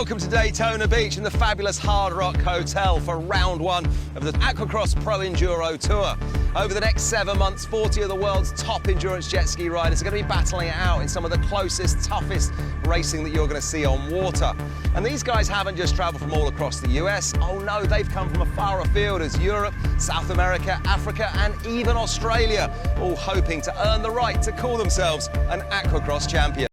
Welcome to Daytona Beach in the fabulous Hard Rock Hotel for round one of the Aquacross Pro Enduro Tour. Over the next 7 months, 40 of the world's top endurance jet ski riders are going to be battling it out in some of the closest, toughest racing that you're going to see on water. And these guys haven't just travelled from all across the US. Oh no, they've come from afar afield as Europe, South America, Africa and even Australia, all hoping to earn the right to call themselves an Aquacross champion.